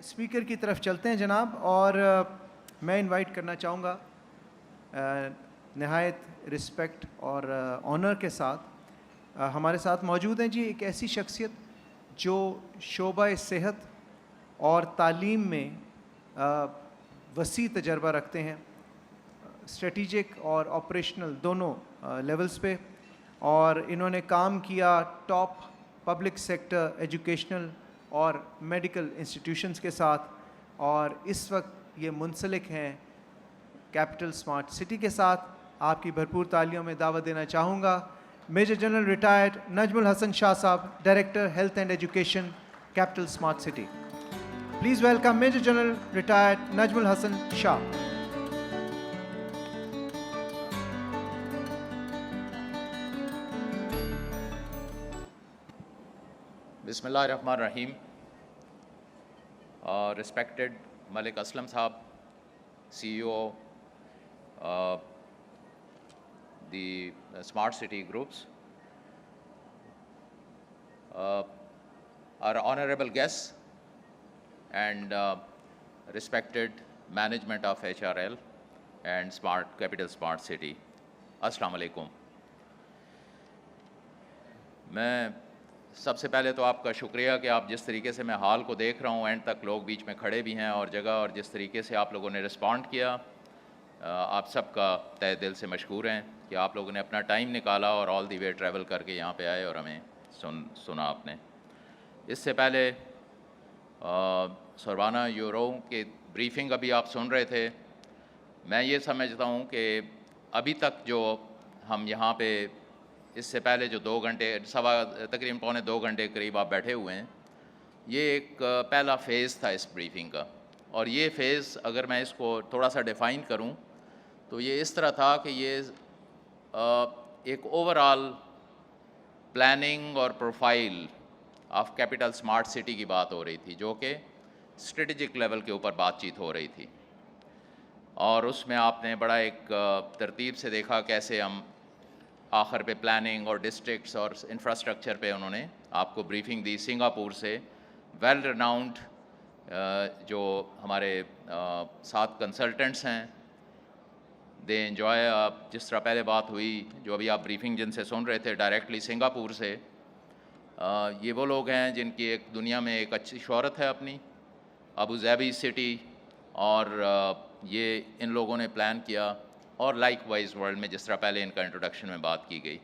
Speaker کی طرف چلتے ہیں جناب، اور میں انوائٹ کرنا چاہوں گا نہایت رسپیکٹ اور آنر کے ساتھ ہمارے ساتھ موجود ہیں جی ایک ایسی شخصیت جو شعبہ صحت اور تعلیم میں وسیع تجربہ رکھتے ہیں، اسٹریٹجک اور آپریشنل دونوں لیولز پہ، اور انہوں نے کام کیا ٹاپ پبلک سیکٹر ایجوکیشنل اور میڈیکل انسٹیٹیوشنز کے ساتھ، اور اس وقت یہ منسلک ہیں کیپٹل اسمارٹ سٹی کے ساتھ۔ آپ کی بھرپور تالیوں میں دعوت دینا چاہوں گا major general retired Najm ul Hassan Shah sahib, director health and education, capital smart city. Please welcome major general retired Najm ul Hassan Shah. بسم اللہ الرحمن الرحیم۔ Respected Malik Aslam sahib, C E O the smart city groups, our honorable guests and respected management of HRL and Capital Smart City, السلام علیکم۔ میں سب سے پہلے تو آپ کا شکریہ کہ آپ جس طریقے سے میں حال کو دیکھ رہا ہوں، اینڈ تک لوگ بیچ میں کھڑے بھی ہیں اور جگہ، اور جس طریقے سے آپ لوگوں نے رسپونڈ کیا، آپ سب کا تہ دل سے مشکور ہیں کہ آپ لوگوں نے اپنا ٹائم نکالا اور آل دی وے ٹریول کر کے یہاں پہ آئے اور ہمیں سنا آپ نے۔ اس سے پہلے سربانہ یورو کے بریفنگ ابھی آپ سن رہے تھے، میں یہ سمجھتا ہوں کہ ابھی تک جو ہم یہاں پہ اس سے پہلے جو 2 گھنٹے تقریباً پونے 2 گھنٹے قریب آپ بیٹھے ہوئے ہیں، یہ ایک پہلا فیز تھا اس بریفنگ کا، اور یہ فیز اگر میں اس کو تھوڑا سا ڈیفائن کروں تو یہ اس طرح تھا کہ یہ ایک اوور آل پلاننگ اور profile of capital smart city کی بات ہو رہی تھی، جو کہ اسٹریٹجک لیول کے اوپر بات چیت ہو رہی تھی، اور اس میں آپ نے بڑا ایک ترتیب سے دیکھا کیسے ہم آخر پہ پلاننگ اور ڈسٹرکٹس اور انفراسٹرکچر پہ انہوں نے آپ کو بریفنگ دی سنگاپور سے ویل ریناؤنڈ جو ہمارے 7 کنسلٹنٹس ہیں، دے انجوائے، جس طرح پہلے بات ہوئی جو ابھی آپ بریفنگ جن سے سن رہے تھے ڈائریکٹلی سنگاپور سے، یہ وہ لوگ ہیں جن کی ایک دنیا میں ایک اچھی شہرت ہے اپنی، ابو ظہبی سٹی، اور یہ ان لوگوں نے پلان کیا، اور لائک وائز ورلڈ میں جس طرح پہلے ان کا انٹروڈکشن میں بات کی گئی۔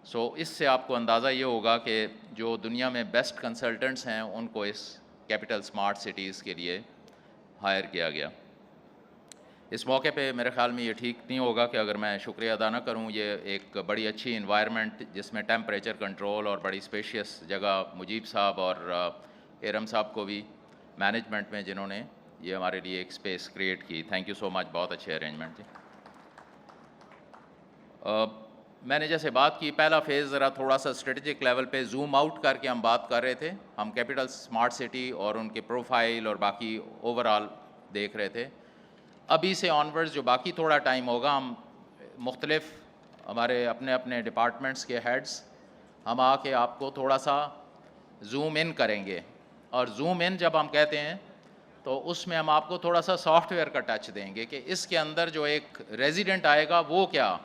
سو اس سے آپ کو اندازہ یہ ہوگا کہ جو دنیا میں بیسٹ کنسلٹنٹس ہیں ان کو اس کیپٹل اسمارٹ سٹیز کے لیے ہائر کیا گیا۔ اس موقع پہ میرے خیال میں یہ ٹھیک نہیں ہوگا کہ اگر میں شکریہ ادا نہ کروں۔ یہ ایک بڑی اچھی انوائرمنٹ جس میں ٹیمپریچر کنٹرول اور بڑی اسپیشیس جگہ، مجیب صاحب اور ارم صاحب کو بھی مینجمنٹ میں جنہوں نے یہ ہمارے لیے ایک اسپیس کریٹ کی، تھینک یو سو مچ، بہت اچھے ارینجمنٹ تھی۔ میں نے جیسے بات کی، پہلا فیز ذرا تھوڑا سا اسٹریٹجک لیول پہ زوم آؤٹ کر کے ہم بات کر رہے تھے، ہم کیپٹل اسمارٹ سٹی اور ان کے پروفائل اور باقی اوور آل دیکھ رہے تھے۔ ابھی سے آنورڈز جو باقی تھوڑا ٹائم ہوگا، ہم مختلف ہمارے اپنے اپنے ڈپارٹمنٹس کے ہیڈز ہم آ کے آپ کو تھوڑا سا زوم ان کریں گے، اور زوم ان جب ہم کہتے ہیں تو اس میں ہم آپ کو تھوڑا سا سافٹ ویئر کا ٹچ دیں گے کہ اس کے اندر جو ایک ریزیڈنٹ آئے گا وہ کیا،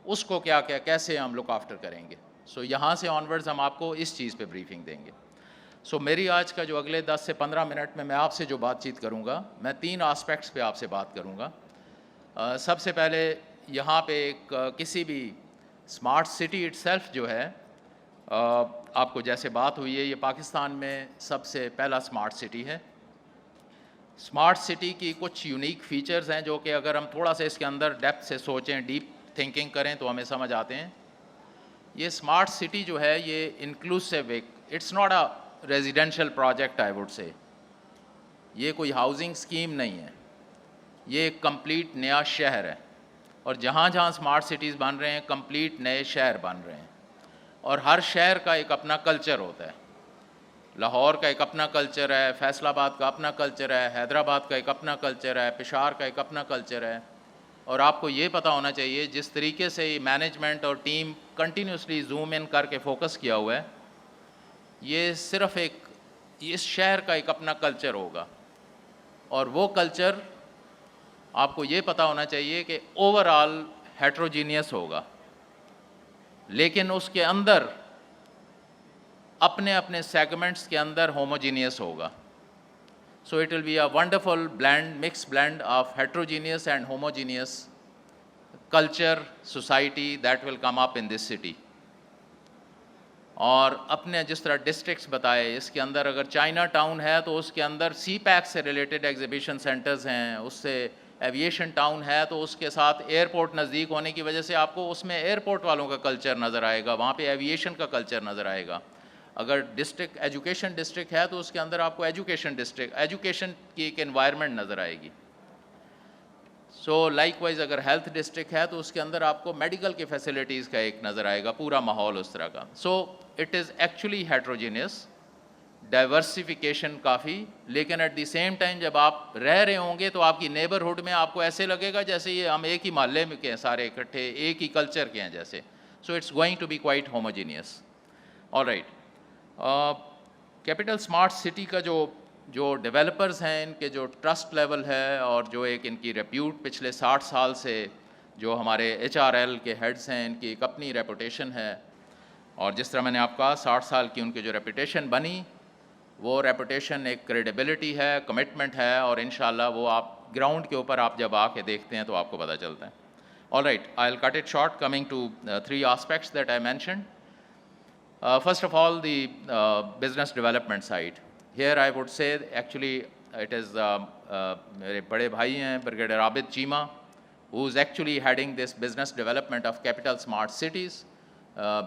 اس کو کیا کیسے ہم لک آفٹر کریں گے۔ سو یہاں سے آنورڈز ہم آپ کو اس چیز پہ بریفنگ دیں گے۔ سو میری آج کا جو اگلے 10 سے 15 منٹ میں آپ سے جو بات چیت کروں گا، میں 3 آسپیکٹس پہ آپ سے بات کروں گا۔ سب سے پہلے یہاں پہ ایک کسی بھی اسمارٹ سٹی اٹ سیلف جو ہے، آپ کو جیسے بات ہوئی ہے، یہ پاکستان میں سب سے پہلا اسمارٹ سٹی ہے۔ اسمارٹ سٹی کی کچھ یونیک فیچرز ہیں جو کہ اگر ہم تھوڑا سا اس کے اندر ڈیپتھ سے سوچیں، ڈیپ تھنکنگ کریں تو ہمیں سمجھ آتے ہیں۔ یہ اسمارٹ سٹی جو ہے یہ inclusive, it's not a residential project I would say, یہ کوئی ہاؤسنگ اسکیم نہیں ہے، یہ ایک کمپلیٹ نیا شہر ہے، اور جہاں جہاں اسمارٹ سٹیز بن رہے ہیں کمپلیٹ نئے شہر بن رہے ہیں، اور ہر شہر کا ایک اپنا کلچر ہوتا ہے۔ لاہور کا ایک اپنا کلچر ہے، فیصل آباد کا اپنا کلچر ہے، حیدرآباد کا ایک اپنا کلچر ہے، پشاور کا ایک اپنا کلچر ہے، اور آپ کو یہ پتہ ہونا چاہیے جس طریقے سے مینجمنٹ اور ٹیم کنٹینیوسلی زوم ان کر کے فوکس کیا ہوا ہے، یہ صرف ایک اس شہر کا ایک اپنا کلچر ہوگا، اور وہ کلچر آپ کو یہ پتہ ہونا چاہیے کہ اوور آل ہیٹروجینیس ہوگا، لیکن اس کے اندر اپنے اپنے سیگمنٹس کے اندر ہوموجینیس ہوگا. So it will be a wonderful blend, mixed blend of heterogeneous and homogeneous culture, society that will come up in this city. اور اپنے جس طرح ڈسٹرکٹس بتائے، اس کے اندر اگر چائنا ٹاؤن ہے تو اس کے اندر سی پیک سے ریلیٹڈ ایگزیبیشن سینٹرز ہیں، اس سے ایویشن ٹاؤن ہے تو اس کے ساتھ ایئرپورٹ نزدیک ہونے کی وجہ سے آپ کو اس میں ایئرپورٹ والوں کا کلچر نظر آئے گا، وہاں پہ ایویشن کا کلچر نظر آئے گا. اگر ڈسٹرکٹ ایجوکیشن ڈسٹرکٹ ہے تو اس کے اندر آپ کو ایجوکیشن کی ایک انوائرمنٹ نظر آئے گی. سو لائک وائز اگر ہیلتھ ڈسٹرکٹ ہے تو اس کے اندر آپ کو میڈیکل کی فیسلٹیز کا ایک نظر آئے گا، پورا ماحول اس طرح کا. So it is actually heterogeneous, diversification کافی، لیکن ایٹ دی سیم ٹائم جب آپ رہ رہے ہوں گے تو آپ کی نیبرہڈ میں آپ کو ایسے لگے گا جیسے یہ ہم ایک ہی محلے میں کے ہیں، سارے اکٹھے ایک ہی کلچر کے ہیں جیسے. So it's going to be quite homogeneous. All right. Capital smart city کا جو ڈیولپرز ہیں، ان کے جو ٹرسٹ لیول ہے اور جو ایک ان کی ریپیوٹ پچھلے 60 سال سے جو ہمارے HRL کے ہیڈز ہیں، ان کی ایک اپنی ریپوٹیشن ہے. اور جس طرح میں نے آپ کہا 60 سال کی ان کی جو ریپوٹیشن بنی، وہ ریپوٹیشن ایک کریڈیبلٹی ہے، کمٹمنٹ ہے، اور انشاءاللہ وہ آپ گراؤنڈ کے اوپر آپ جب آ کے دیکھتے ہیں تو آپ کو پتہ چلتا ہے. All right, I'll cut it short, coming to 3 aspects that I mentioned. First of all, the business development side. Here I would say actually it is میرے بڑے بھائی ہیں Brigadier Abid Cheema, who is actually heading this business development of Capital Smart Cities.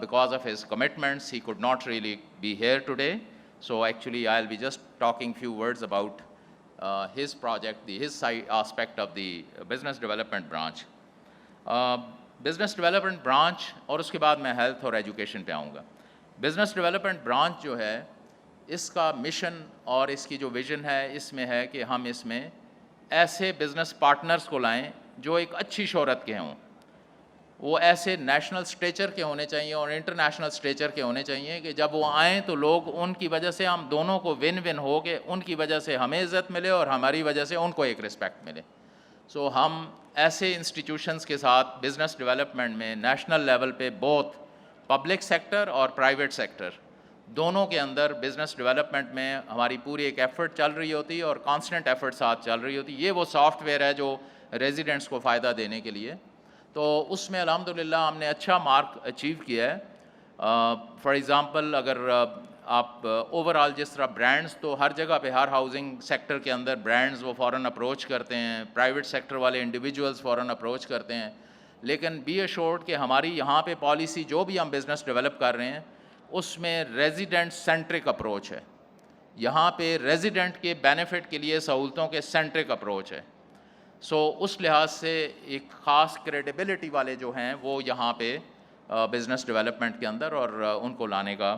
Because of his commitments, he could not really be here today. So actually I'll be just talking few words about his project, his side aspect of the business development branch. Business development branch, اور اس کے بعد میں health اور education پہ آؤں گا. Business development branch جو ہے، اس کا مشن اور اس کی جو ویژن ہے، اس میں ہے کہ ہم اس میں ایسے بزنس پارٹنرز کو لائیں جو ایک اچھی شہرت کے ہوں. وہ ایسے نیشنل سٹیچر کے ہونے چاہیے اور انٹرنیشنل سٹیچر کے ہونے چاہیے کہ جب وہ آئیں تو لوگ ان کی وجہ سے، ہم دونوں کو ون ون ہو کہ ان کی وجہ سے ہمیں عزت ملے اور ہماری وجہ سے ان کو ایک رسپیکٹ ملے. سو ہم ایسے انسٹیٹیوشنز کے ساتھ بزنس ڈیولپمنٹ میں نیشنل لیول پہ بہت پبلک سیکٹر اور پرائیویٹ سیکٹر دونوں کے اندر بزنس ڈیولپمنٹ میں ہماری پوری ایک ایفرٹ چل رہی ہوتی ہے اور کانسٹنٹ ایفرٹ ساتھ چل رہی ہوتی ہے. یہ وہ سافٹ ویئر ہے جو ریزیڈنٹس کو فائدہ دینے کے لیے، تو اس میں الحمدللہ ہم نے اچھا مارک اچیو کیا ہے. فار ایگزامپل اگر آپ اوور آل جس طرح برانڈز تو ہر جگہ پہ، ہر ہاؤسنگ سیکٹر کے اندر برانڈز وہ فوراً اپروچ کرتے ہیں، پرائیویٹ سیکٹر والے انڈیویجولز فوراً اپروچ کرتے ہیں، لیکن بی ایشورڈ کہ ہماری یہاں پہ پالیسی جو بھی ہم بزنس ڈیولپ کر رہے ہیں اس میں ریزیڈنٹ سینٹرک اپروچ ہے. یہاں پہ ریزیڈنٹ کے بینیفٹ کے لیے سہولتوں کے سینٹرک اپروچ ہے. سو اس لحاظ سے ایک خاص کریڈیبلٹی والے جو ہیں وہ یہاں پہ بزنس ڈیولپمنٹ کے اندر، اور ان کو لانے کا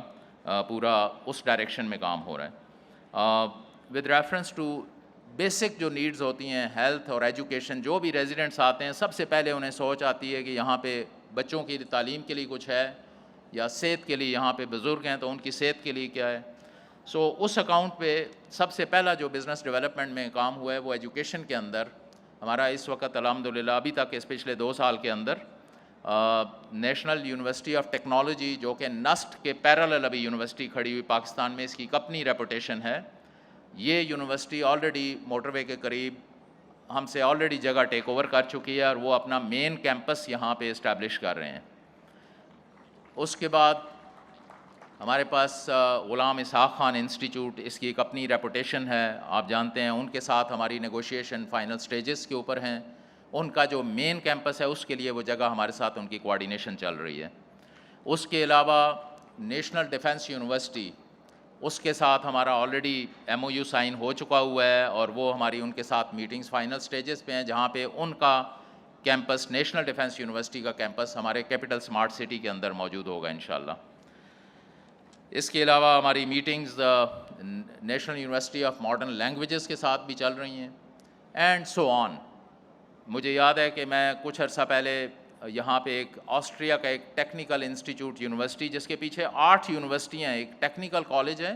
پورا اس ڈائریکشن میں کام ہو رہا ہے. ود ریفرنس ٹو بیسک جو نیڈز ہوتی ہیں، ہیلتھ اور ایجوکیشن، جو بھی ریزیڈنٹس آتے ہیں سب سے پہلے انہیں سوچ آتی ہے کہ یہاں پہ بچوں کی تعلیم کے لیے کچھ ہے، یا صحت کے لیے یہاں پہ بزرگ ہیں تو ان کی صحت کے لیے کیا ہے. سو اس اکاؤنٹ پہ سب سے پہلا جو بزنس ڈیولپمنٹ میں کام ہوا ہے وہ ایجوکیشن کے اندر ہمارا اس وقت الحمدللہ ابھی تک اس پچھلے 2 سال کے اندر نیشنل یونیورسٹی آف ٹیکنالوجی، جو کہ نسٹ کے پیرالل ابھی یونیورسٹی کھڑی ہوئی پاکستان میں، اس کی ایک اپنی ریپوٹیشن ہے. یہ یونیورسٹی آلریڈی موٹر وے کے قریب ہم سے آلریڈی جگہ ٹیک اوور کر چکی ہے اور وہ اپنا مین کیمپس یہاں پہ اسٹیبلش کر رہے ہیں. اس کے بعد ہمارے پاس غلام اسحاق خان انسٹیٹیوٹ، اس کی ایک اپنی ریپوٹیشن ہے، آپ جانتے ہیں. ان کے ساتھ ہماری نیگوشیشن فائنل سٹیجز کے اوپر ہیں. ان کا جو مین کیمپس ہے اس کے لیے وہ جگہ ہمارے ساتھ ان کی کوآرڈینیشن چل رہی ہے. اس کے علاوہ نیشنل ڈیفنس یونیورسٹی، اس کے ساتھ ہمارا آلریڈی MOU سائن ہو چکا ہوا ہے اور وہ ہماری ان کے ساتھ میٹنگز فائنل سٹیجز پہ ہیں، جہاں پہ ان کا کیمپس، نیشنل ڈیفنس یونیورسٹی کا کیمپس ہمارے کیپٹل اسمارٹ سٹی کے اندر موجود ہوگا انشاءاللہ. اس کے علاوہ ہماری meetings national university of modern languages کے ساتھ بھی چل رہی ہیں، اینڈ سو آن. مجھے یاد ہے کہ میں کچھ عرصہ پہلے یہاں پہ ایک آسٹریا کا ایک ٹیکنیکل انسٹیٹیوٹ یونیورسٹی، جس کے پیچھے 8 یونیورسٹیاں ہیں، ایک ٹیکنیکل کالج ہے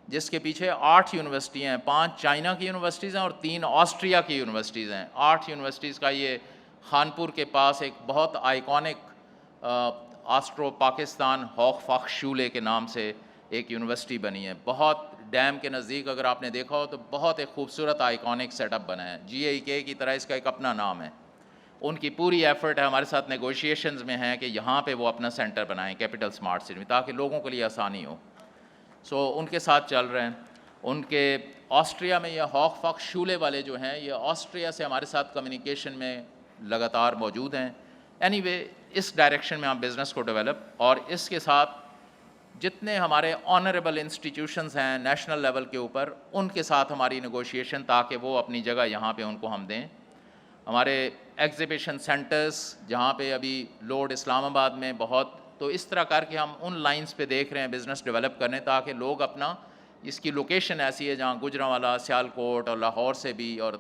جس کے پیچھے 8 یونیورسٹیاں ہیں, 5 چائنا کی یونیورسٹیز ہیں اور 3 آسٹریا کی یونیورسٹیز ہیں. 8 یونیورسٹیز کا یہ خانپور کے پاس ایک بہت آئیکونک آسٹرو پاکستان ہوخ فخ شولے کے نام سے ایک یونیورسٹی بنی ہے. بہت ڈیم کے نزدیک اگر آپ نے دیکھا ہو تو بہت ایک خوبصورت آئیکونک سیٹ اپ بنا ہے. GIK کی طرح اس کا ایک اپنا نام ہے. ان کی پوری ایفرٹ ہے, ہمارے ساتھ نیگوشیشنز میں ہے کہ یہاں پہ وہ اپنا سینٹر بنائیں کیپٹل اسمارٹ سٹی میں, تاکہ لوگوں کے لیے آسانی ہو. ان کے ساتھ چل رہے ہیں. ان کے آسٹریا میں یہ ہوخ فخ شولے والے جو ہیں یہ آسٹریا سے ہمارے ساتھ کمیونیکیشن میں لگاتار موجود ہیں. اینی وے اس ڈائریکشن میں ہم بزنس کو ڈیولپ, اور اس کے ساتھ جتنے ہمارے آنریبل انسٹیٹیوشنز ہیں نیشنل لیول کے اوپر, ان کے ساتھ ہماری نیگوشیشن تاکہ وہ اپنی جگہ یہاں پہ ان کو ہم دیں. ہمارے ایگزیبیشن سینٹرز جہاں پہ ابھی لوڈ اسلام آباد میں بہت, تو اس طرح کر کے ہم ان لائنز پہ دیکھ رہے ہیں بزنس ڈیولپ کرنے, تاکہ لوگ اپنا, اس کی لوکیشن ایسی ہے جہاں گجرانوالہ, سیالکوٹ اور لاہور سے بھی, اور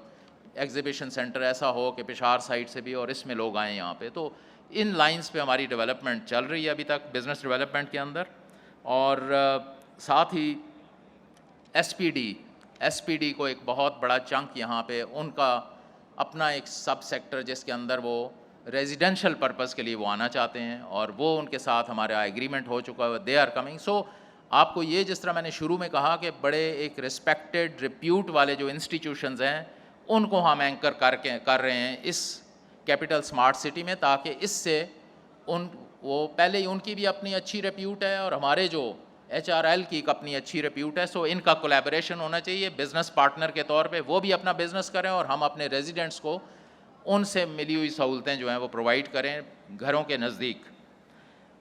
ایگزیبیشن سینٹر ایسا ہو کہ پشاور سائڈ سے بھی, اور اس میں لوگ آئیں یہاں پہ. تو ان لائنز پہ ہماری ڈیولپمنٹ چل رہی ہے ابھی تک بزنس ڈیولپمنٹ کے اندر. اور ساتھ ہی ایس پی ڈی کو ایک بہت بڑا چنک یہاں پہ ان کا اپنا ایک سب سیکٹر جس کے اندر وہ ریزیڈینشیل پرپز کے لیے وہ آنا چاہتے ہیں, اور وہ ان کے ساتھ ہمارا ایگریمنٹ ہو چکا ہے, دے آر کمنگ. سو آپ کو یہ جس طرح میں نے شروع میں کہا کہ بڑے ایک رسپیکٹڈ ریپیوٹ والے جو انسٹیٹیوشنز ہیں ان کو ہم اینکر کر رہے ہیں اس کیپٹل اسمارٹ سٹی میں, تاکہ اس سے وہ پہلے ہی ان کی بھی اپنی اچھی ریپیوٹ ہے اور ہمارے جو HRL کی ایک اپنی اچھی ریپیوٹ ہے. سو ان کا کولیبریشن ہونا چاہیے بزنس پارٹنر کے طور پہ, وہ بھی اپنا بزنس کریں اور ہم اپنے ریزیڈنٹس کو ان سے ملی ہوئی سہولتیں جو ہیں وہ پرووائڈ کریں گھروں کے نزدیک.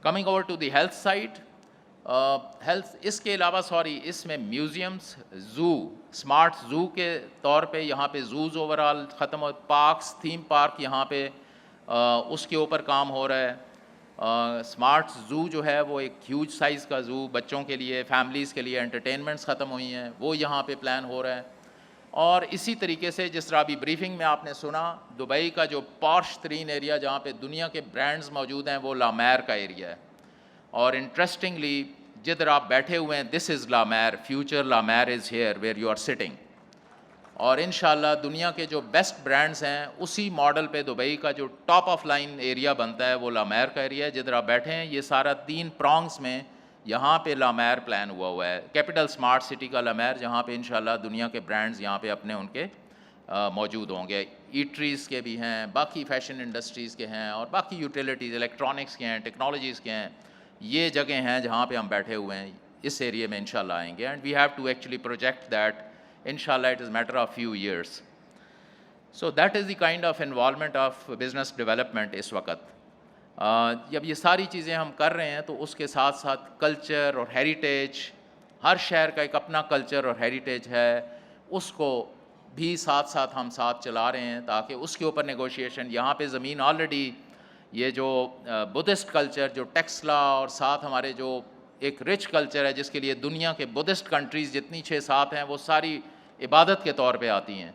Coming over to the health side, health اس کے علاوہ اس میں میوزیمس, زو, اسمارٹ زو کے طور پہ یہاں پہ زوز اوور آل ختم ہو, پارکس, تھیم پارک یہاں پہ اس کے اوپر کام ہو رہا ہے. اسمارٹ زو جو ہے وہ ایک ہیوج سائز کا زو بچوں کے لیے, فیملیز کے لیے, انٹرٹینمنٹس ختم ہوئی ہیں, وہ یہاں پہ پلان ہو رہا ہے. اور اسی طریقے سے جس طرح ابھی بریفنگ میں آپ نے سنا, دبئی کا جو پارش ترین ایریا جہاں پہ دنیا کے برانڈز موجود ہیں وہ لا میر کا ایریا ہے. اور انٹرسٹنگلی جدھر آپ بیٹھے ہوئے ہیں, this is La Mer, future La Mer is here where you are sitting. اور انشاءاللہ دنیا کے جو بیسٹ برانڈز ہیں اسی ماڈل پہ دبئی کا جو ٹاپ آف لائن ایریا بنتا ہے وہ لا میر کا ایریا ہے. جدھر آپ بیٹھے ہیں یہ سارا 3 پرانگز میں یہاں پہ لا میر پلان ہوا ہے, کیپٹل اسمارٹ سٹی کا لا میر, جہاں پہ انشاءاللہ دنیا کے برانڈز یہاں پہ اپنے ان کے موجود ہوں گے. ایٹریز کے بھی ہیں, باقی فیشن انڈسٹریز کے ہیں, اور باقی یوٹیلیٹیز, الیکٹرانکس کے ہیں, ٹیکنالوجیز کے ہیں. یہ جگہیں ہیں جہاں پہ ہم بیٹھے ہوئے ہیں, اس ایریے میں انشاءاللہ آئیں گے. And we have to actually project that inshallah it is matter of few years. So that is the kind of involvement of business development اس وقت. جب یہ ساری چیزیں ہم کر رہے ہیں تو اس کے ساتھ ساتھ کلچر اور ہیریٹیج, ہر شہر کا ایک اپنا کلچر اور ہیریٹیج ہے, اس کو بھی ساتھ ساتھ ہم ساتھ چلا رہے ہیں, تاکہ اس کے اوپر نیگوشیشن. یہاں پہ زمین آلریڈی یہ جو بدھسٹ کلچر, جو ٹیکسلا, اور ساتھ ہمارے جو ایک رچ کلچر ہے جس کے لیے دنیا کے بدھسٹ کنٹریز جتنی 6-7 ہیں وہ ساری عبادت کے طور پہ آتی ہیں,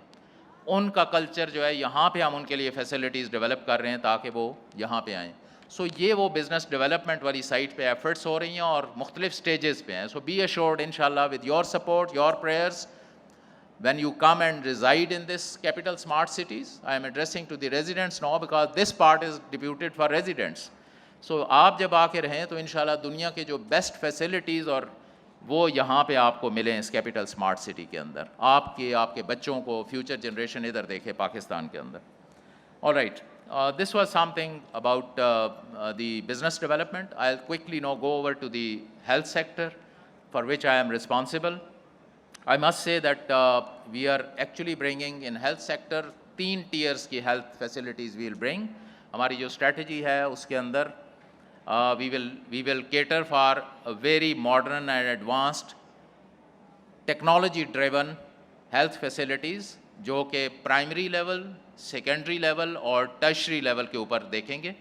ان کا کلچر جو ہے یہاں پہ ہم ان کے لیے فیسلٹیز ڈیولپ کر رہے ہیں تاکہ وہ یہاں پہ آئیں. سو یہ وہ بزنس ڈیولپمنٹ والی سائٹ پہ ایفرٹس ہو رہی ہیں اور مختلف سٹیجز پہ ہیں. سو بی ایشورڈ انشاءاللہ with your support, your prayers, when you come and reside in this capital smart cities, I am addressing to the residents now because this part is deputed for residents. So آپ جب آ کے رہیں تو انشاءاللہ دنیا کے جو بیسٹ فیسلٹیز اور وہ یہاں پہ آپ کو ملیں اس کیپٹل اسمارٹ سٹی کے اندر, آپ کے بچوں کو, فیوچر جنریشن ادھر دیکھے پاکستان کے اندر. All right, this was something about the business development. I'll quickly now go over to the health sector for which I am responsible. I must say that we are actually bringing in health sector 3 tiers کی health facilities we will bring. ہماری جو strategy ہے اس کے اندر we will cater for a very modern and advanced technology driven health facilities جو کہ primary level, secondary level اور tertiary level کے اوپر دیکھیں گے.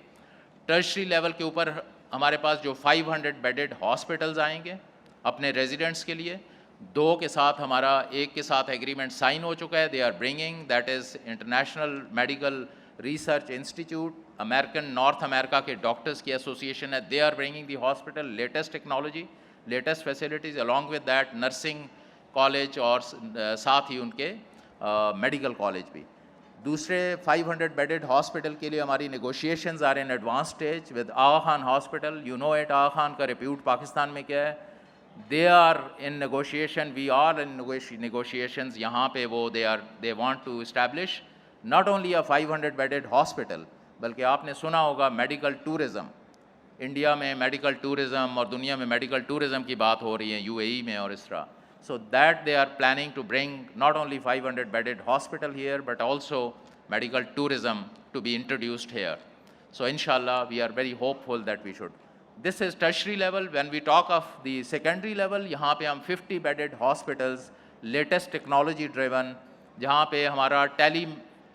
tertiary level کے اوپر ہمارے پاس جو 500 bedded hospitals آئیں گے اپنے residents کے لیے. 2 کے ساتھ ہمارا ایک کے ساتھ ایگریمنٹ سائن ہو چکا ہے. They are bringing, that is international medical research institute, American North America کے ڈاکٹرز کی ایسوسیشن ہے. They are bringing the hospital latest technology, latest facilities, along with that nursing college اور ساتھ ہی ان کے میڈیکل کالج بھی. دوسرے 500 بیڈڈ ہاسپٹل کے لیے ہماری negotiations are in advance stage with Aga Khan hospital. You know it, Aga Khan کا ریپیوٹ پاکستان میں کیا ہے. They are in negotiation, we are in negotiations. یہاں پہ وہ they want to establish not only a 500 bedded hospital, بلکہ آپ نے سنا ہوگا میڈیکل ٹورزم. انڈیا میں میڈیکل ٹورزم اور دنیا میں میڈیکل ٹورزم کی بات ہو رہی ہے, UAE میں اور اس طرح. So that they are planning to bring not only 500 bedded hospital here, but also medical tourism to be introduced here. So inshallah, we are very hopeful that we should. This is tertiary level. When we talk of the secondary level, yahan pe hum 50 bedded hospitals, latest technology driven, jahan pe hamara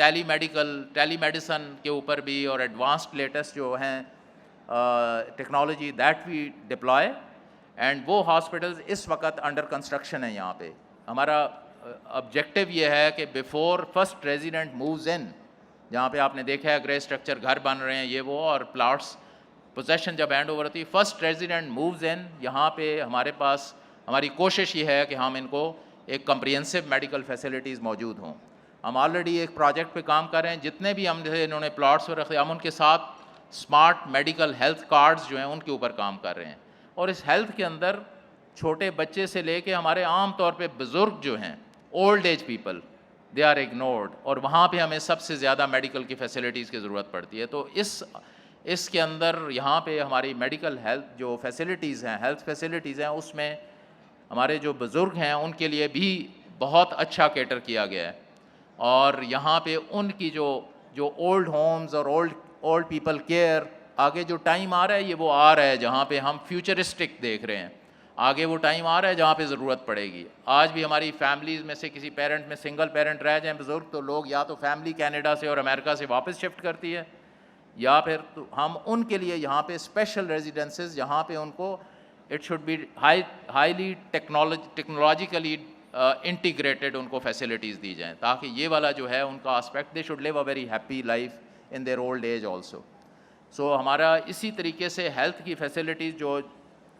telemedicine ke upar bhi aur advanced latest jo hain technology that we deploy. And وہ hospitals اس وقت under construction ہیں. یہاں پہ ہمارا objective یہ ہے کہ before first resident moves in, جہاں پہ آپ نے دیکھا ہے گرے اسٹرکچر گھر بن رہے ہیں یہ وہ, اور پلاٹس پوزیشن جب ہینڈ اوور ہوتی ہے, فرسٹ ریزیڈنٹ مووز ان, یہاں پہ ہمارے پاس ہماری کوشش یہ ہے کہ ہم ان کو ایک کمپریہنسو میڈیکل فیسلٹیز موجود ہوں. ہم آلریڈی ایک پروجیکٹ پہ کام کر رہے ہیں. جتنے بھی ہم انہوں نے پلاٹس پر رکھے, ہم ان کے ساتھ اسمارٹ میڈیکل ہیلتھ کارڈز جو ہیں ان کے اوپر کام کر رہے ہیں. اور اس ہیلتھ کے اندر چھوٹے بچے سے لے کے ہمارے عام طور پہ بزرگ جو ہیں, old age people, they are ignored, اور وہاں پہ ہمیں سب سے زیادہ میڈیکل کی فیسلٹیز کی ضرورت پڑتی ہے. تو اس کے اندر یہاں پہ ہماری میڈیکل ہیلتھ جو فیسلٹیز ہیں, ہیلتھ فیسلٹیز ہیں, اس میں ہمارے جو بزرگ ہیں ان کے لیے بھی بہت اچھا کیٹر کیا گیا ہے. اور یہاں پہ ان کی جو اولڈ ہومز اور اولڈ پیپل کیئر, آگے جو ٹائم آ رہا ہے یہ وہ آ رہا ہے جہاں پہ ہم فیوچرسٹک دیکھ رہے ہیں. آگے وہ ٹائم آ رہا ہے جہاں پہ ضرورت پڑے گی. آج بھی ہماری فیملیز میں سے کسی پیرنٹ میں سنگل پیرنٹ رہ جائیں بزرگ, تو لوگ یا تو فیملی کینیڈا سے اور امریکہ سے واپس شفٹ کرتی ہے, یا پھر ہم ان کے لیے یہاں پہ اسپیشل ریزیڈنسز, جہاں پہ ان کو it should be highly technologically integrated ان کو فیسلٹیز دی جائیں, تاکہ یہ والا جو ہے ان کا aspect, they should live a very happy life in their old age also. So ہمارا اسی طریقے سے ہیلتھ کی فیسلٹیز جو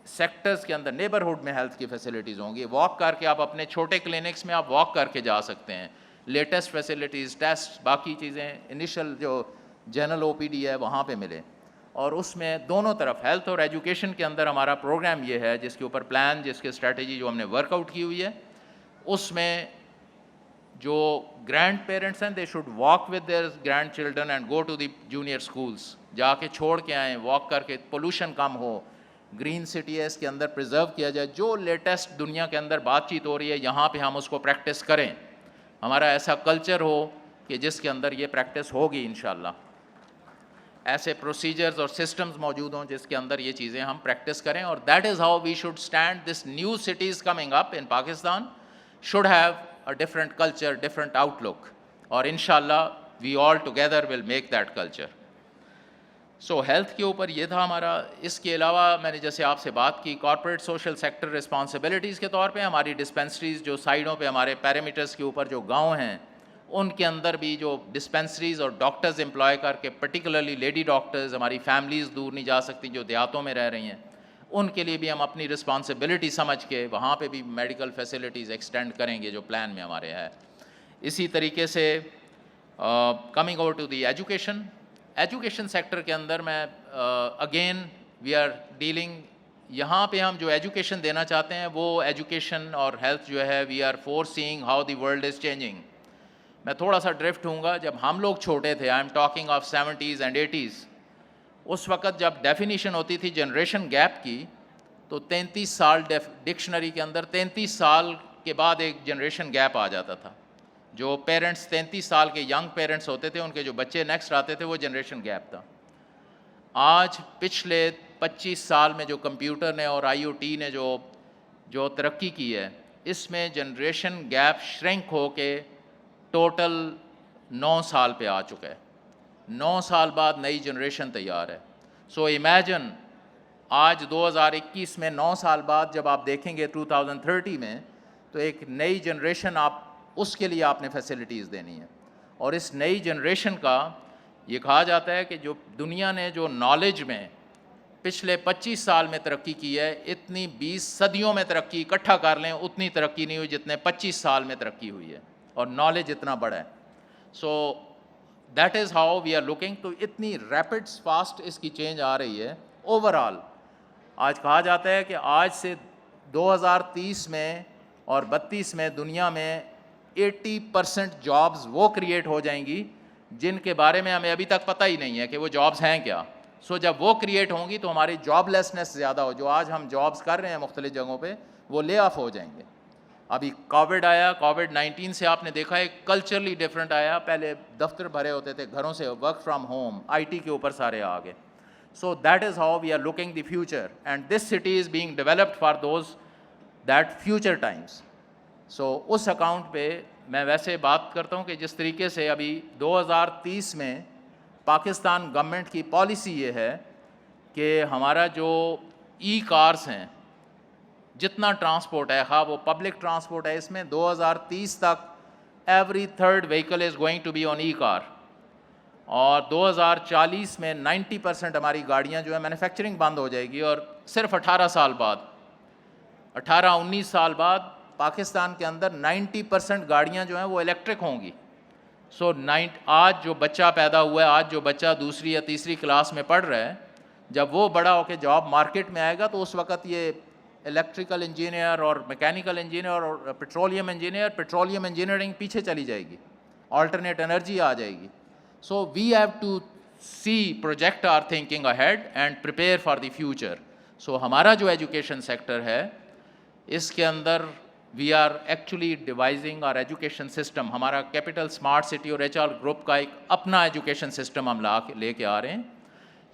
سیکٹرز کے اندر نیبرہڈ میں ہیلتھ کی فیسلٹیز ہوں گی, واک کر کے آپ اپنے چھوٹے کلینکس میں آپ واک کر کے جا سکتے ہیں, لیٹسٹ فیسلٹیز, ٹیسٹ, باقی چیزیں, انیشل جو جنرل OPD ہے وہاں پہ ملے. اور اس میں دونوں طرف ہیلتھ اور ایجوکیشن کے اندر ہمارا پروگرام یہ ہے, جس کے اوپر پلان, جس کے اسٹریٹجی جو ہم نے ورک آؤٹ کی ہوئی ہے, اس میں جو گرینڈ پیرنٹس ہیں they should walk with their grandchildren and go to the junior schools, جا کے چھوڑ کے آئیں, واک کر کے, پولوشن کم ہو, گرین سٹی ہے اس کے اندر پریزرو کیا جائے. جو لیٹسٹ دنیا کے اندر بات چیت ہو رہی ہے یہاں پہ ہم اس کو پریکٹس کریں. ہمارا ایسا کلچر ہو کہ جس کے اندر یہ پریکٹس ہوگی انشاءاللہ. ایسے پروسیجرز اور سسٹمز موجود ہوں جس کے اندر یہ چیزیں ہم پریکٹس کریں, اور that is how we should stand. This new cities coming up in Pakistan should have a different culture, different outlook, اور انشاءاللہ we all together will make that culture. So health کے اوپر یہ تھا ہمارا. اس کے علاوہ میں نے جیسے آپ سے بات کی, کارپوریٹ سوشل سیکٹر رسپانسبلٹیز کے طور پہ ہماری ڈسپینسریز جو سائڈوں پہ ہمارے پیرامیٹرز کے اوپر جو گاؤں ہیں ان کے اندر بھی جو ڈسپینسریز اور ڈاکٹرز امپلائے کر کے, پرٹیکولرلی لیڈی ڈاکٹرز, ہماری فیملیز دور نہیں جا سکتی جو دیہاتوں میں رہ رہی ہیں, ان کے لیے بھی ہم اپنی رسپانسبلٹی سمجھ کے وہاں پہ بھی میڈیکل فیسلٹیز ایکسٹینڈ کریں گے جو پلان میں ہمارے ہے. اسی طریقے سے coming over to the education sector کے اندر میں اگین وی آر ڈیلنگ, یہاں پہ ہم جو ایجوکیشن دینا چاہتے ہیں وہ ایجوکیشن اور ہیلتھ جو ہے we are foreseeing how the world is changing. میں تھوڑا سا ڈرفٹ ہوں گا. جب ہم لوگ چھوٹے تھے, I am talking of 70s and 80s, اس وقت جب ڈیفینیشن ہوتی تھی جنریشن گیپ کی, تو 33 سال ڈکشنری کے اندر 33 سال کے بعد ایک جنریشن گیپ آ جاتا تھا. جو پیرنٹس 33 سال کے ینگ پیرنٹس ہوتے تھے, ان کے جو بچے نیکسٹ آتے تھے, وہ جنریشن گیپ تھا. آج پچھلے 25 سال میں جو کمپیوٹر نے اور IoT نے جو ترقی کی ہے, اس میں جنریشن گیپ شرنک ہو کے ٹوٹل 9 سال پہ آ چکا ہے. 9 سال بعد نئی جنریشن تیار ہے. سو امیجن آج 2021 میں 9 سال بعد جب آپ دیکھیں گے 2030 میں, تو ایک نئی جنریشن اس کے لیے آپ نے فیسلٹیز دینی ہے. اور اس نئی جنریشن کا یہ کہا جاتا ہے کہ جو دنیا نے جو نالج میں پچھلے 25 سال میں ترقی کی ہے اتنی 20 صدیوں میں ترقی اکٹھا کر لیں اتنی ترقی نہیں ہوئی جتنے 25 سال میں ترقی ہوئی ہے, اور نالج اتنا بڑا ہے. So that is how we are looking. تو اتنی ریپڈ فاسٹ اس کی چینج آ رہی ہے. اوور آل آج کہا جاتا ہے کہ آج سے 2030 میں اور 32 میں دنیا میں 80% جابز وہ کریٹ ہو جائیں گی جن کے بارے میں ہمیں ابھی تک پتہ ہی نہیں ہے کہ وہ جابز ہیں کیا. سو جب وہ کریٹ ہوں گی تو ہماری جاب لیسنس زیادہ ہو, جو آج ہم جابز کر رہے ہیں مختلف جگہوں پہ وہ لے آف ہو جائیں گے. ابھی کووڈ آیا, کووڈ-19 سے آپ نے دیکھا ہے کلچرلی ڈفرینٹ آیا. پہلے دفتر بھرے ہوتے تھے, گھروں سے work from home, I T کے اوپر سارے آ گئے. So that is how we are looking the future, and this city is being developed for those that future times. So اس اکاؤنٹ پہ میں ویسے بات کرتا ہوں کہ جس طریقے سے ابھی 2030 میں پاکستان گورنمنٹ کی پالیسی یہ ہے کہ ہمارا جو ای کارز ہیں, جتنا ٹرانسپورٹ ہے, خواہ وہ پبلک ٹرانسپورٹ ہے, اس میں 2030 تک every third vehicle is going to be on E car, اور 2040 میں 90% ہماری گاڑیاں جو ہے مینوفیکچرنگ بند ہو جائے گی, اور صرف 18 سال بعد 18-19 سال بعد پاکستان کے اندر 90% گاڑیاں جو ہیں وہ الیکٹرک ہوں گی. سو آج جو بچہ پیدا ہوا ہے, آج جو بچہ دوسری یا تیسری کلاس میں پڑھ رہا ہے, جب وہ بڑا ہو کے جاب مارکیٹ میں آئے گا تو اس وقت یہ الیکٹریکل انجینئر اور میکینیکل انجینئر اور پیٹرولیم انجینئرنگ پیچھے چلی جائے گی, آلٹرنیٹ انرجی آ جائے گی. So we have to project our thinking ahead and prepare for the future. So ہمارا جو ایجوکیشن سیکٹر ہے اس کے اندر we are actually devising our education system. ہمارا کیپٹل اسمارٹ سٹی اور ایچ آر گروپ کا ایک اپنا ایجوکیشن سسٹم ہم لے کے آ رہے ہیں.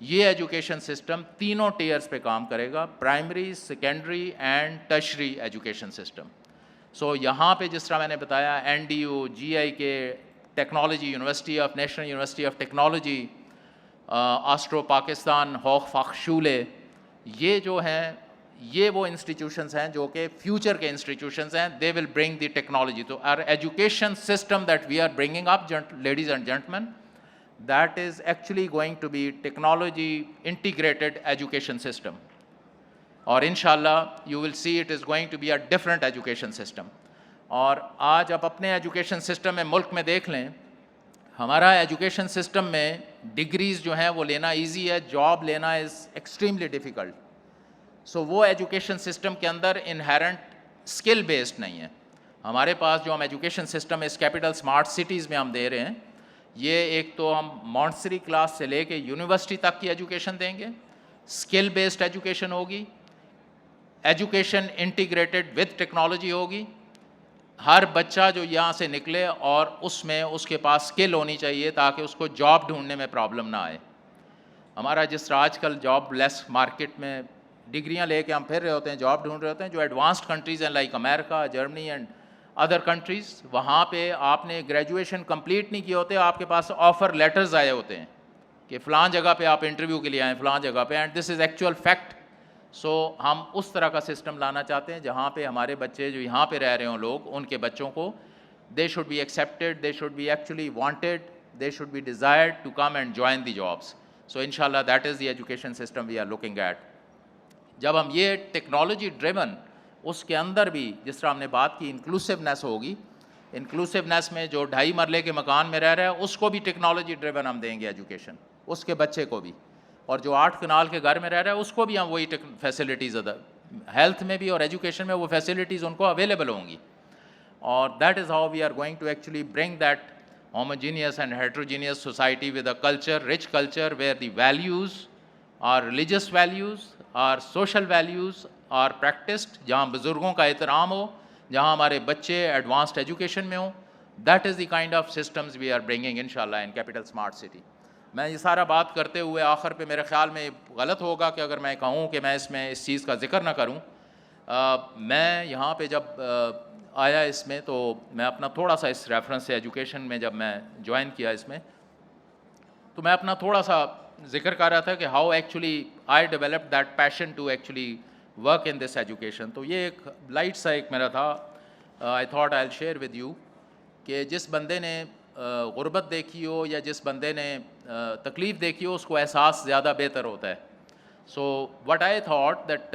یہ ایجوکیشن سسٹم تینوں ٹیئرس پہ کام کرے گا, primary, secondary and tertiary education system. So یہاں پہ جس طرح میں نے بتایا NDU, GIK, technology university of national university of technology, Austro Pakistan, ہوخ فخشولے, یہ جو ہیں یہ وہ انسٹیٹیوشنز ہیں جو کہ فیوچر کے انسٹیٹیوشنز ہیں. They will bring the technology. تو our education system that we are bringing up, ladies and gentlemen, that is actually going to be technology integrated education system, اور انشاءاللہ you will see it is going to be a different education system. اور آج آپ اپنے education system میں ملک میں دیکھ لیں, ہمارا ایجوکیشن سسٹم میں ڈگریز جو ہیں وہ لینا ایزی ہے, جاب لینا از ایکسٹریملی ڈیفیکلٹ. سو وہ ایجوکیشن سسٹم کے اندر انہیرنٹ اسکل بیسڈ نہیں ہے. ہمارے پاس جو ہم ایجوکیشن سسٹم اس کیپٹل اسمارٹ سٹیز میں ہم دے رہے ہیں, یہ ایک تو ہم مونٹسری کلاس سے لے کے یونیورسٹی تک کی ایجوکیشن دیں گے, اسکل بیسڈ ایجوکیشن ہوگی, ایجوکیشن انٹیگریٹڈ وتھ ٹیکنالوجی ہوگی. ہر بچہ جو یہاں سے نکلے اور اس میں اس کے پاس اسکل ہونی چاہیے تاکہ اس کو جاب ڈھونڈنے میں پرابلم نہ آئے. ہمارا جس طرح آج کل جاب لیس مارکیٹ میں ڈگریاں لے کے ہم پھر رہے ہوتے ہیں, جاب ڈھونڈ رہے ہوتے ہیں, جو ایڈوانسڈ کنٹریز ہیں like America, Germany and other countries, وہاں پہ آپ نے گریجویشن کمپلیٹ نہیں کیے ہوتے, آپ کے پاس آفر لیٹرز آئے ہوتے ہیں کہ فلاں جگہ پہ آپ انٹرویو کے لیے آئیں, فلاں جگہ پہ, and this is actual fact. So ہم اس طرح کا سسٹم لانا چاہتے ہیں جہاں پہ ہمارے بچے جو یہاں پہ رہ رہے ہوں لوگ, ان کے بچوں کو they should be accepted, they should be actually wanted, they should be desired to come and join the jobs. So انشاءاللہ that is the education system we are looking at. جب ہم یہ ٹیکنالوجی ڈریون, اس کے اندر بھی جس طرح ہم نے بات کی انکلوسیونیس ہوگی, انکلوسیونیس میں جو 2.5 مرلے کے مکان میں رہ رہا ہے اس کو بھی ٹیکنالوجی ڈریون ہم دیں گے ایجوکیشن, اس کے بچے کو بھی, اور جو 8 کنال کے گھر میں رہ رہا ہے اس کو بھی ہم وہی فیسلٹیز, ہیلتھ میں بھی اور ایجوکیشن میں وہ فیسلٹیز ان کو اویلیبل ہوں گی. اور that is how we are going to actually bring that homogeneous and heterogeneous society with a culture, rich culture, where the values, our religious values, our social values are practiced, جہاں بزرگوں کا احترام ہو, جہاں ہمارے بچے ایڈوانسڈ ایجوکیشن میں ہوں. That is the kind of systems we are bringing inshallah in capital smart city. میں یہ سارا بات کرتے ہوئے آخر پہ میرے خیال میں غلط ہوگا کہ اگر میں کہوں کہ میں اس چیز کا ذکر نہ کروں. میں یہاں پہ جب آیا اس میں تو میں اپنا تھوڑا سا اس ریفرنس سے ایجوکیشن میں جب میں جوائن کیا اس میں, تو میں اپنا تھوڑا سا ذکر کر رہا تھا کہ how actually I develop that passion to actually work in this education. تو یہ ایک لائٹ سا ایک میرا تھا, I thought I will share with you, کہ جس بندے نے غربت دیکھی ہو یا جس بندے نے تکلیف دیکھی ہو اس کو احساس زیادہ بہتر ہوتا ہے. So what I thought that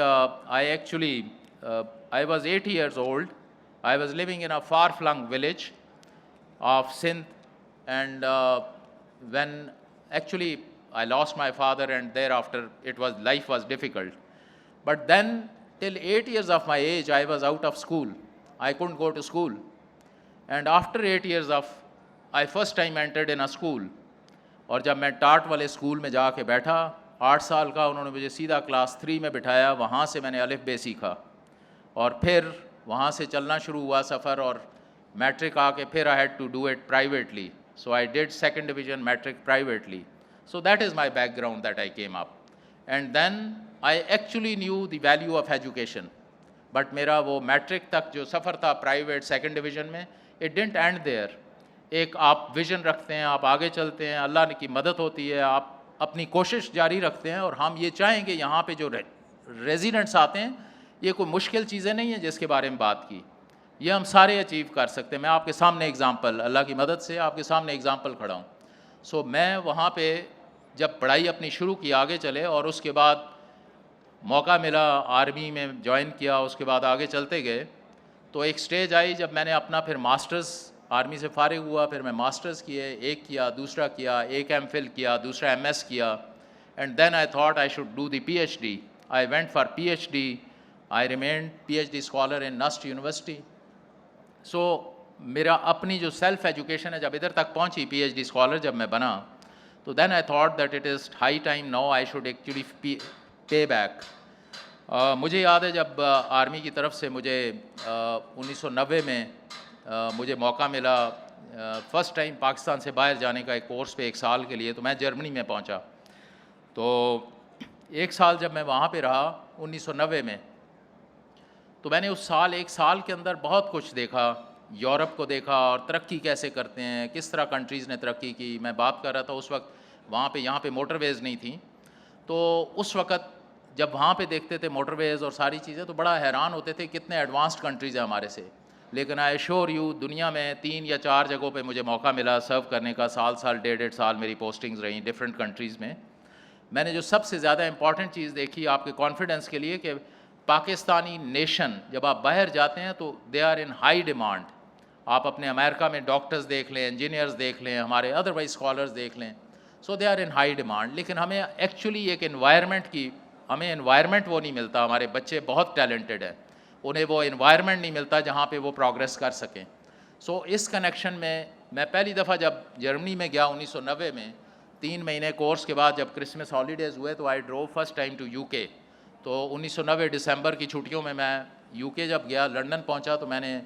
I was 8 years old. I was living in a far-flung village of Sindh, and when actually I lost my father, and thereafter life was difficult. But then till 8 years of my age, I was out of school. I couldn't go to school. And after 8 years of, I first time entered in a school. اور جب میں ٹاٹ والے school میں جا کے بیٹھا 8 سال کا، انہوں نے مجھے سیدھا کلاس 3 میں بٹھایا. وہاں سے میں نے الف بے سیکھا، اور پھر وہاں سے چلنا شروع ہوا سفر. اور میٹرک آ کے پھر I had to do it privately. So I did 2nd division matric privately. So that is my background that I came up. And then I actually knew the value of education. But میرا وہ matric تک جو سفر تھا private 2nd division میں، it didn't end there. ایک آپ vision رکھتے ہیں، آپ آگے چلتے ہیں، اللہ کی مدد ہوتی ہے، آپ اپنی کوشش جاری رکھتے ہیں. اور ہم یہ چاہیں گے یہاں پہ جو ریزیڈنٹس آتے ہیں، یہ کوئی مشکل چیزیں نہیں ہیں جس کے بارے میں بات کی، یہ ہم سارے اچیو کر سکتے ہیں. میں آپ کے سامنے ایگزامپل، اللہ کی مدد سے آپ کے سامنے ایگزامپل کھڑا ہوں. سو میں وہاں پہ جب پڑھائی اپنی شروع کی، آگے چلے، اور اس کے بعد موقع ملا آرمی میں جوائن کیا. اس کے بعد آگے چلتے گئے تو ایک سٹیج آئی جب میں نے اپنا پھر ماسٹرز، آرمی سے فارغ ہوا، پھر میں ماسٹرز کیے، ایک کیا، دوسرا کیا، ایک ایم فل کیا، دوسرا ایم ایس کیا. And then I thought I should do the P H D. I went for P H D. I remained P H D scholar in NUST university. So میرا اپنی جو سیلف ایجوکیشن ہے جب ادھر تک پہنچی، پی ایچ ڈی اسکالر جب میں بنا، تو then I thought that it is high time now I should actually pay back. مجھے یاد ہے جب آرمی کی طرف سے مجھے 1990 میں مجھے موقع ملا فرسٹ ٹائم پاکستان سے باہر جانے کا ایک کورس پہ 1 سال کے لیے. تو میں جرمنی میں پہنچا. تو 1 سال جب میں وہاں پہ رہا 1990 میں، تو میں نے اس 1 سال کے اندر بہت کچھ دیکھا. یورپ کو دیکھا اور ترقی کیسے کرتے ہیں، کس طرح کنٹریز نے ترقی کی. میں بات کر رہا تھا اس وقت وہاں پہ، یہاں پہ موٹر ویز نہیں تھیں. تو اس وقت جب وہاں پہ دیکھتے تھے موٹر ویز اور ساری چیزیں، تو بڑا حیران ہوتے تھے کتنے ایڈوانسڈ کنٹریز ہیں ہمارے سے. لیکن آئی ایشور یو، دنیا میں 3 یا 4 جگہوں پہ مجھے موقع ملا سرو کرنے کا. سال 1.5 سال میری پوسٹنگز رہیں ڈفرینٹ کنٹریز میں. میں نے جو سب سے زیادہ امپورٹنٹ چیز دیکھی آپ کے کانفیڈنس کے لیے، کہ پاکستانی نیشن جب آپ باہر جاتے ہیں تو they are in high demand. آپ اپنے امریکہ میں ڈاکٹرز دیکھ لیں، انجینئرز دیکھ لیں، ہمارے ادروائز اسکالرز دیکھ لیں. So they are in high demand. لیکن ہمیں ایکچولی ایک ہمیں انوائرمنٹ وہ نہیں ملتا. ہمارے بچے بہت ٹیلنٹڈ ہیں، انہیں وہ انوائرمنٹ نہیں ملتا جہاں پہ وہ پروگریس کر سکیں. سو اس کنیکشن میں پہلی دفعہ جب جرمنی میں گیا 1990 میں، 3 مہینے کورس کے بعد جب کرسمس ہالیڈیز ہوئے، تو آئی ڈرو فرسٹ ٹائم ٹو یو کے. تو 1990 دسمبر کی چھٹیوں میں یو کے جب گیا، لنڈن پہنچا، تو میں نے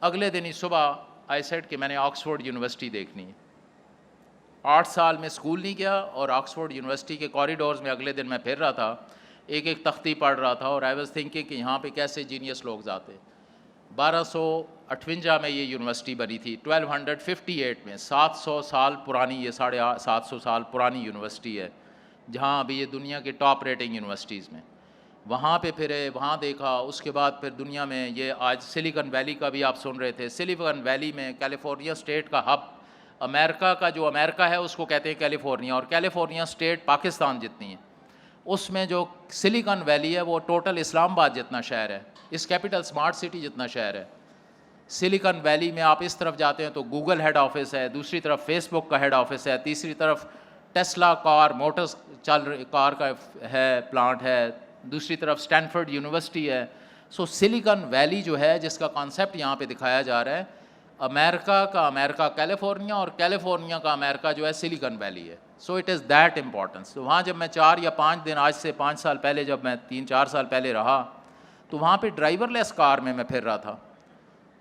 اگلے دن ہی صبح آئی سیڈ کہ میں نے آکسفورڈ یونیورسٹی دیکھنی ہے. 8 سال میں اسکول نہیں گیا، اور آکسفورڈ یونیورسٹی کے کوریڈورز میں اگلے دن میں پھر رہا تھا، ایک تختی پڑھ رہا تھا. اور آئی واز تھنکنگ کہ یہاں پہ کیسے جینیس لوگ آتے. 1258 میں یہ یونیورسٹی بنی تھی، 1258 میں. 700 سال پرانی، یہ 750 سال پرانی یونیورسٹی ہے، جہاں ابھی یہ دنیا کے ٹاپ ریٹنگ یونیورسٹیز میں. وہاں پہ پھرے، وہاں دیکھا. اس کے بعد پھر دنیا میں یہ آج سلیکن ویلی کا بھی آپ سن رہے تھے. سلیکن ویلی میں کیلیفورنیا اسٹیٹ کا ہب، امریکہ کا جو امریکہ ہے اس کو کہتے ہیں کیلیفورنیا، اور کیلیفورنیا اسٹیٹ پاکستان جتنی ہے. اس میں جو سلیکن ویلی ہے وہ ٹوٹل اسلام آباد جتنا شہر ہے، اس کیپٹل اسمارٹ سٹی جتنا شہر ہے. سلیکن ویلی میں آپ اس طرف جاتے ہیں تو گوگل ہیڈ آفس ہے، دوسری طرف فیس بک کا ہیڈ آفس ہے، تیسری طرف ٹیسلا کار موٹرز کار کا ہے پلانٹ ہے، دوسری طرف اسٹینفورڈ یونیورسٹی ہے. سو سلیکن ویلی جو ہے، جس کا کانسیپٹ یہاں پہ دکھایا جا رہا ہے، امریکہ کا امریکہ کیلیفورنیا، اور کیلیفورنیا کا امریکہ جو ہے سلیکن ویلی ہے. سو اٹ از دیٹ امپورٹنس. تو وہاں جب میں 4 یا 5 دن، آج سے 5 سال پہلے، جب میں 3-4 سال پہلے رہا، تو وہاں پہ ڈرائیور لیس کار میں پھر رہا تھا.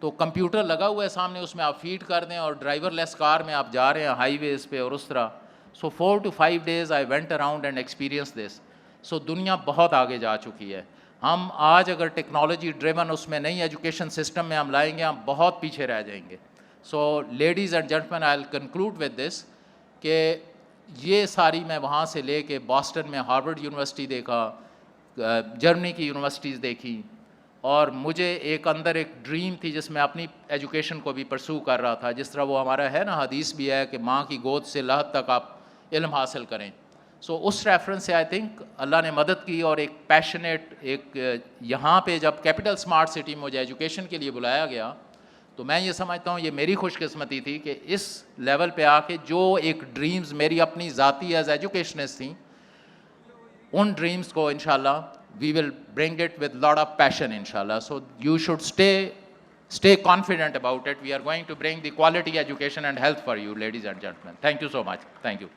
تو کمپیوٹر لگا ہوا ہے سامنے، اس میں آپ فیڈ کر دیں، اور ڈرائیور لیس کار میں آپ جا رہے ہیں ہائی ویز پہ اور اس طرح. So 4 to 5 days I went around and experience this. So دنیا بہت آگے جا چکی ہے. ہم آج اگر ٹیکنالوجی ڈریون اس میں نئی ایجوکیشن سسٹم میں ہم لائیں گے، ہم بہت پیچھے رہ جائیں گے. So ladies and gentlemen, I will conclude with this کہ یہ ساری میں وہاں سے لے کے باسٹن میں ہارورڈ یونیورسٹی دیکھا، جرمنی کی یونیورسٹیز دیکھی، اور مجھے ایک اندر ایک ڈریم تھی جس میں اپنی ایجوکیشن کو بھی پرسو کر رہا تھا. جس طرح وہ ہمارا ہے نا، حدیث بھی ہے کہ ماں کی گود سے لحد تک آپ علم حاصل کریں. سو اس ریفرنس سے آئی تھنک اللہ نے مدد کی, اور ایک پیشنیٹ ایک یہاں پہ جب کیپٹل اسمارٹ سٹی میں مجھے ایجوکیشن کے لیے بلایا گیا, تو میں یہ سمجھتا ہوں یہ میری خوش قسمتی تھی کہ اس لیول پہ آ کے جو ایک ڈریمز میری اپنی ذاتی ایز ایجوکیشنسٹ تھیں, ان ڈریمز کو انشاءاللہ we will bring it with lot of passion inshallah. So you should stay confident about it. We are going to bring the quality education and health for you, ladies and gentlemen. Thank you so much. Thank you.